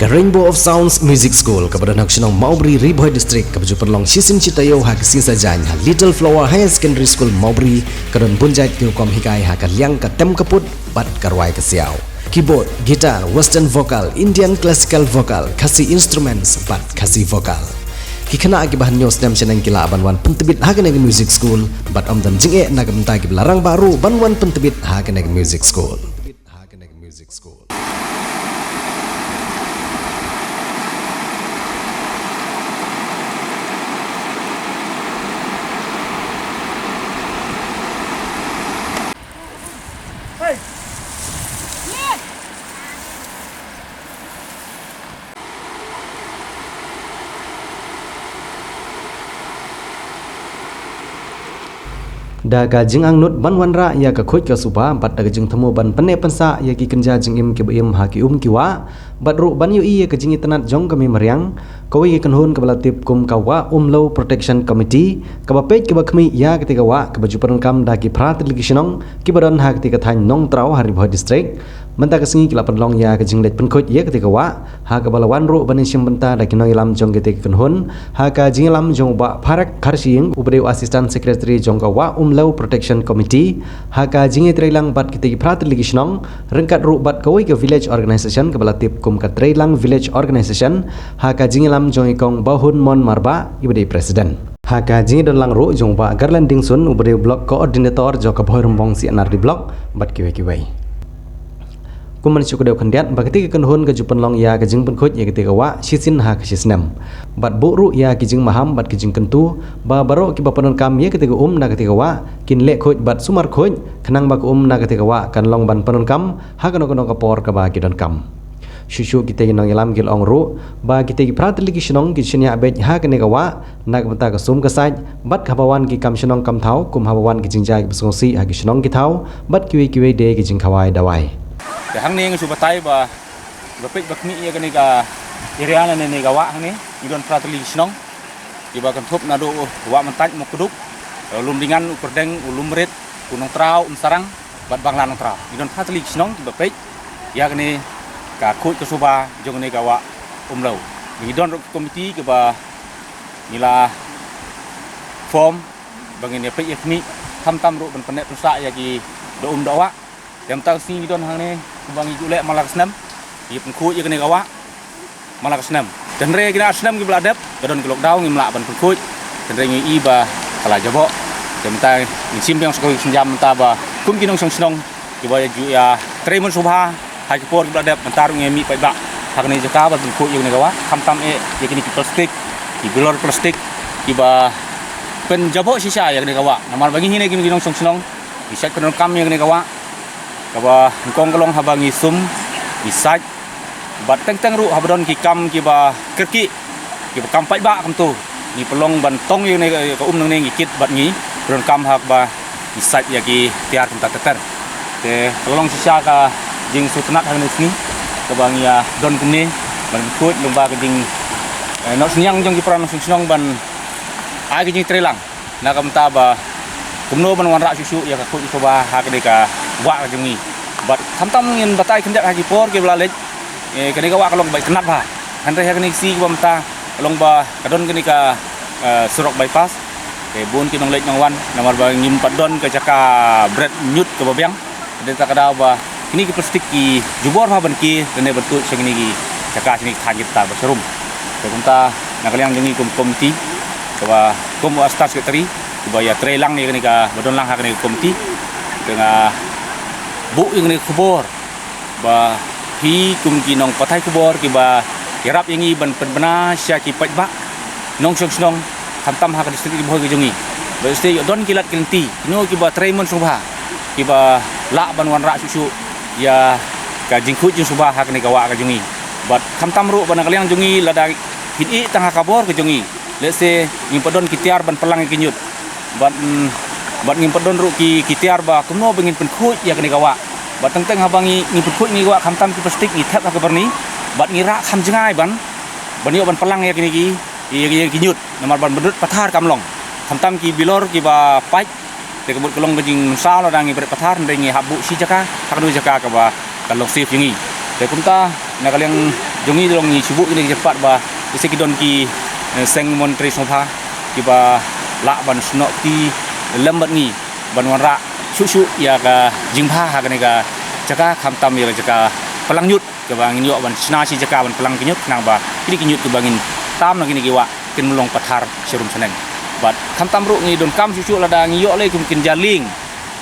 ke Rainbow of Sounds Music School ke Badan Haksionong Maubri Riboy District ke baju perlong sisin citayo ha ke sin sajanya Little Flower High Secondary School Maubri ke don punjait ke kom hikai ha ke liang ke tem kaput bat karwai ke siau keyboard, gitar, western vocal, Indian classical vocal, kasi instruments bat kasi vocal kikena akibahan nyos nam senang kila banwan pentebit ha ke music school bat om dan jinge na ke mentai ke larang baru banwan pentebit ha ke music school da ka jing ang nut ban wan ra ya ka khoi ka suba bat da jing thamo ban pane pansa ya ki kenja jing im ki im ha ki ki wa bat ru ban yu i ya ka jing itanat jong ka mi mariang ko wi kan hun ka bala tip kum ka wa law protection committee ka ba pej ka ba khmi ya ka tiga wa ka ba jupan kam da ki prat ligisinong ki badan ha ka tiga thain nong trau hari bhoi district menta ka singi ki la panlong ya ka jing let pen khoi ya ka tiga wa ha ka bala wan ru ban sim benta da ki no ilam jong ki tiga kan hun ha ka jing lam jong ba pharak kharsing ubreu assistant secretary jong ka wa law protection committee ha ka jingi trailang bat ki tiga prat ligisinong rengkat ru bat ka wi ka village organization ka bala tip kum ka trailang village organization ha ka jingi lam jong ikong bahun mon marba ibadi president ha ka jingi don lang ru jong ba garland dingsun ubade block coordinator jo ka bhoi rombong si anar di block bat ki wei kuman syukur deu kandiat bagati ka kanhun ka jupan long ya ka jing pen khoj ya ka tiga wa sisin ha ka sisnam bat bu ru ya ki jing maham bat ki jing kentu ba baro ki ba panon kam ya ka tiga na ka tiga wa kin le khoj bat sumar khoj khanang ba ka na ka tiga wa kan long ban panon kam ha ka no ka por ka ba ki don kam shushu kita ginong ilam gil ong ru ba kita gi prat ligi shnong gi shnya be ha ka ne ka wa na ka ta ka sum ka sai bat ka bawan gi kam shnong kam thau kum ha bawan gi jing jai gi songsi ha gi shnong gi thau bat ki we de gi jing khawai dawai ke hang ni ngu batai ba bapik bakmi ya kani ka iriana ne ga wa hang ni idon prat ligi shnong gi ba kan thop na do wa man taj mo kuduk lum dingan ukurdeng ulum rit kunong trau sarang bat banglan trau idon prat ligi shnong gi bapik ya kani ka khut ka suba jong ne ga wa law idon komiti ke ba nila form bangin ya pik yakni tam ru ban panek tusa ya gi do do wa yang tahu sini don hang ni bangi julek malak senam ia pengkut ia kena gawa malak senam dan re kena senam ki beladap don ke lockdown ngi melak ban pengkut dan re ngi iba kala jabok yang tahu ngi simpang sekoi senjam ta ba kum kinong song ki ba ju ya tremun subha hai ki por ki beladap mentar ngi mi pai ba hak ni jaka ban pengkut ia kena gawa tam ia kini ki plastik ki bilor plastik ki ba pen jabok sisa ia kena gawa namal bagi ni kinong song bisa penon kam ia kena gawa kaba ngkong kalong habangi sum isaj bat teng ru habron ki kam ki ba kerki ki kam pai ba kam tu ni pelong ban tong ye ne ka nang ne ngikit bat ngi ron kam hak ba isaj ya ki tiar kam tater te pelong sisa ka jing sutnat hang ni ka bang ya don kuni ban kut lumba ka jing no sinyang jong ki pran sunong ban ai ki jing trelang na kam ta ba kumno ban wan ra susu ya ka kut coba hak de ka wa ka jungi bat tam ngin batai kendak haji por ke belalej kene ka wa kalong bai kenap ha andre ha kene si bam ta kalong ba kadon kene ka surok bypass ke bun ki nong lej nong wan namar ba ngim padon ka jaka bread nyut ke babyang den ta kada ba ini ki plastik ki jubor ha ban ki kene betul sengini ki jaka sini thajit ta baserum ke kunta nakaliang jungi komiti ke ba kom staff secretary ke ba ya trelang ni kene ka badon lang ha kene komiti dengan bu yang ni kubur ba hi kum ki nong patai kubur ki ba kirap yang i ban penbena sya ki pai ba nong song tam ha ka distrik di bhoi ki jungi ba ste don kilat kinti no ki ba tremun subha ki ba la ban wan ra susu ya ka jingkhut jing subha ha ka ni gawa ka jungi bat tam ru ban kaliang jungi lada hin i tang ha kabor ki jungi le se ngim padon ki tiar ban pelang ki nyut bat ngim padon ru ki tiar ba kuno bengin pen khut ya kene gawa bat teng habangi ngim pen khut ni gawa kham tam ki plastik ni thap ka berni bat ngira kham jengai ban yo ban pelang ya kene ki nyut namar ban bedut pathar kamlong kham tam ki bilor ki ba pai te kebut kelong bejing sao la dangi ber pathar ndengi habu si jaka haknu jaka ka ba kalong sif yengi te kumta na kaliang jongi dong ni sibuk ini cepat ba isi kidon ki seng Menteri Sompha ki ba la ban snok ti lembat ni ban wanra susu ya ka jingpha ha kan ga jaka khamtam ya jaka pelang nyut ke bang nyok ban sna si jaka ban pelang kinyut nang ba kini kinyut ke bangin tam nang kini kiwa kin mulong pathar serum seneng bat khamtam ru ngi don kam susu lada ngiyok le kum kin jaling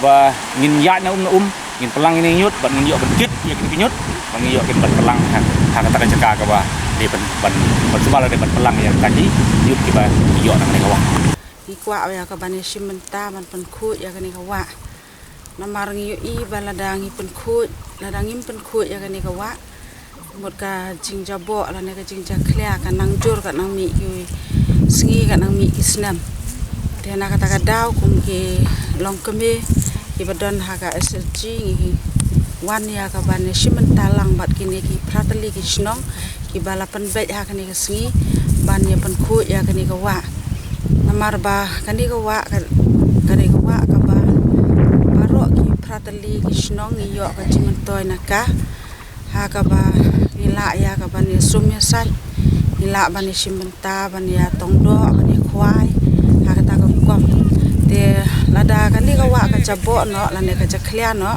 ba ngin ya na ngin pelang ini nyut ban ngiyok ban kit ya kini kinyut bang ngiyok kin ban pelang ha kata jaka ka ba de ban semala de ban pelang ya tadi nyut ki ba ngiyok nang ni kawang ikwa ya ka ban simenta ban pen khut ya kini kawa namar ngi i baladang i pen khut ladang im pen khut ya kani kawa mut ka jing jabo la ne ka jing ja khlia ka nang jur ka nang mi ki singi ka nang mi ki snam te na ka ta ka daw kum ki long keme ki badon ha ka SG ngi wan ya ka ban simenta lang bat kini ki pratali ki snong ki balapan bet ha kani ka singi ban ya pen khut ya kani kawa namar ba kani kawa kani kawa ka ba pratali kisnong iyo ka jimentoy naka ha ka ba ila ya ka ban sumya sai ila ban simenta ban ya tongdo ban khwai ha ka ta ka kom te lada kan ni ka wa ka jabo no la ne ka jakhlia no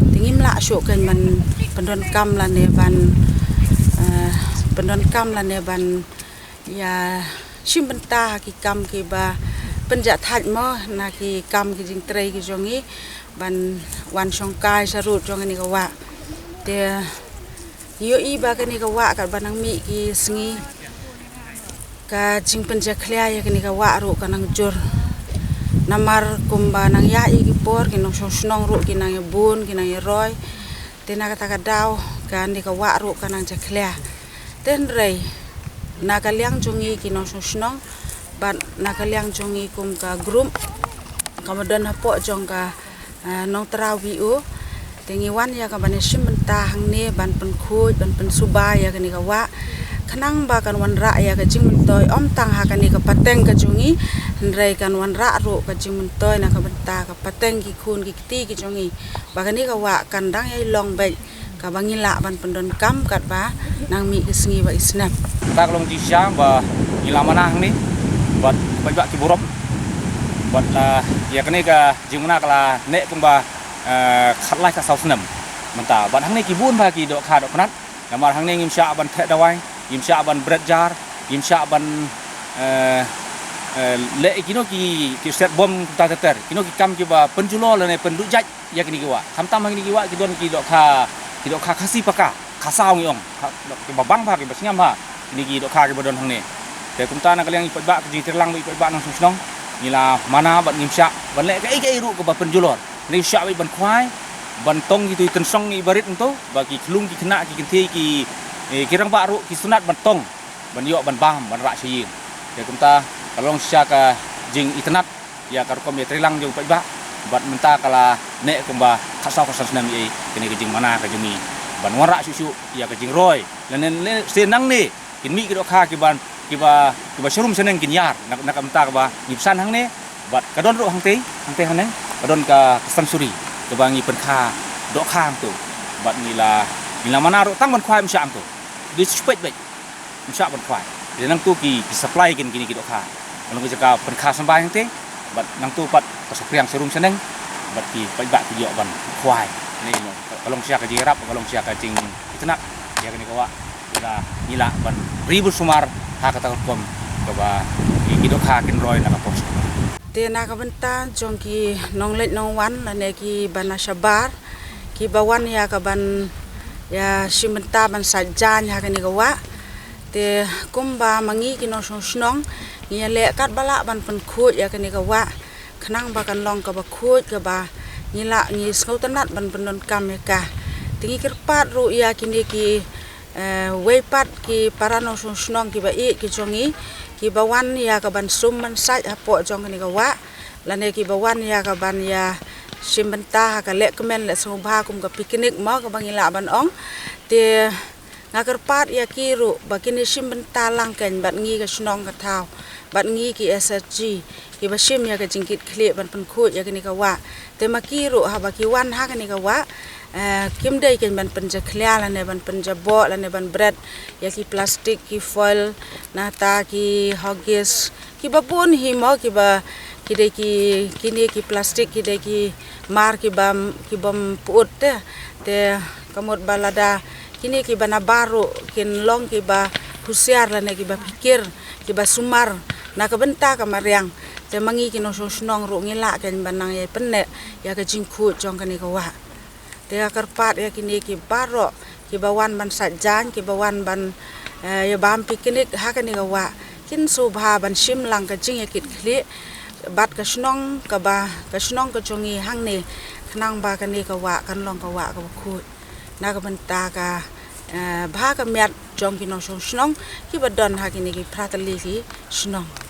tingim la shu kan man pendon kam la ne ban pendon kam la ne ban ya simenta ki kam ki ba penja thaj mo na ki kam ki jing trei ki jongi ban wan songkai sarut jong ni kawa te yo i ba ka ni kawa ka banang mi ki singi ka jing penja khlia ya ni kawa ru ka nang jur namar kumba nang ya i ki por ki nong snong ru ki nang bun ki nang roi te na ka ta ka daw ka ni kawa ru ka nang ja khlia ten rei na ka liang jongi ki nong snong ban na ka liang jongi kum ka group kamadon hapo jong ka nong terawi u tengi wan ya ka ban simenta hang ne ban pen khoi ban pen suba ya ka ni ka wa khanang ba kan wan ra ya ka jing toy om tang ha ka ni ka pateng ka jungi rei kan wan ra ro ka jing toy na ka banta ka pateng ki khun ki ti ki jungi ba ka ni ka wa kan dang ai long be ka bangila ban pendon kam kat ba nang mi ki singi ba isnap ta long ji syang ba ila mana hang ni bat ba ki borom bat ya kene ka jingna kala nek kumba khatlai ka sausnam menta ban hang ne ki bun ba ki do kha do knat namar hang ne ngim sha ban the dawai ngim sha ban bread jar ngim sha ban le kino ki set bom ta ter kino ki kam ki ba penjulo le ne pendu jaj ya kini ki wa kam tam hang ni ki wa ki don ki do kha khasi paka khasau ngi ong ki ba bang ba ki ba singam ba ni ki do kha ki bodon hang ne te kumta na kaliang ipat ba ki jing terlang bi ipat ba nang susnong nila mana bat ngim sya ban le kai ru ko ba penjulor ni sya bi ban khwai ban tong ki tu ten song ni barit ento ba ki klung ki kena ki kinti ki rang ba ru ki sunat ban tong ban yo ban bam ban ra chi te kumta kalong sya ka jing itnat ya kar kom ya trilang jong pat ba bat menta kala ne kumba khasau khasas nam ye kini ki jing mana ka jumi ban wara susu ya ka jing roi len senang ni kin mi ki do kha ki ban kiba serum seneng kin yar nak amta ba ngipsan hang ne bat kadon ro hang te hang ne kadon ka kesan suri ke bangi pen kha do kham tu bat nila mana ro tang ban khwai msam tu di spek bek msam ban khwai de nang tu ki supply kin kini ki do kha nang ki jaka pen kha sambai hang te bat nang tu pat kasukriang serum seneng bat ki pai ba ki yo ban khwai ni kalong sia ka jirap kalong sia ka jing itna ya kini kawa nila ban ribu sumar ha kata kom ke ba ki do kha kin roi na ka pos te na ka benta jong ki nong let nong wan la ne ki bana sabar ki bawan ya ka ban ya simenta ban sajan ha ka ni ka wa te kumba mangi ki no snong ni le kat bala ban pen khut ya ka ni ka wa khnang ba kan long ka ba khut ka ba ni la ni skautanat ban pendon kam ya ka tingi kerpat ru ya kini ki weipat ki parano snong ki ba i ki jongi ki bawan ya ka ban sum man sai hapo jong ni ka wa la ne ki bawan ya ka ban ya simbenta ka le kemen le sobha kum ka piknik ma ka bangila ban ong te ngakerpat ya ki ru ba kini simbenta lang ken bat ngi ka snong ka thau bat ngi ki SSG ki ba sim ya ka jingkit khle ban pen khut ya ni ka wa te ma ki ru ha ba ki wan ha ka ni ka wa kim dai kan ban penja khlia la ne ban penja bo la ne ban bread ya ki plastic ki foil na ta ki hoggies ki babun hi mo ki ba ki dai ki kini ki plastic ki dai ki mar ki bam put te kamot balada kini ki bana baru kin long ki ba husiar la ne ki ba pikir ki ba sumar na ka benta ka mariang te mangi ki no snong ru ngila kan banang ye penne ya ka jingku jong kan ni ka wa te karpat ya kini ki baro ki bawan ban sajan ki bawan ban ya bam piknik ha kan ni ka wa kin subha ban sim lang ka jing ya kit khli bat ka snong ka jongi hang ni khnang ba kan ni ka wa kan long ka wa ka khu na ka benta ka bha ka myat jong ki no snong ki badon ha kini ki pratali ki snong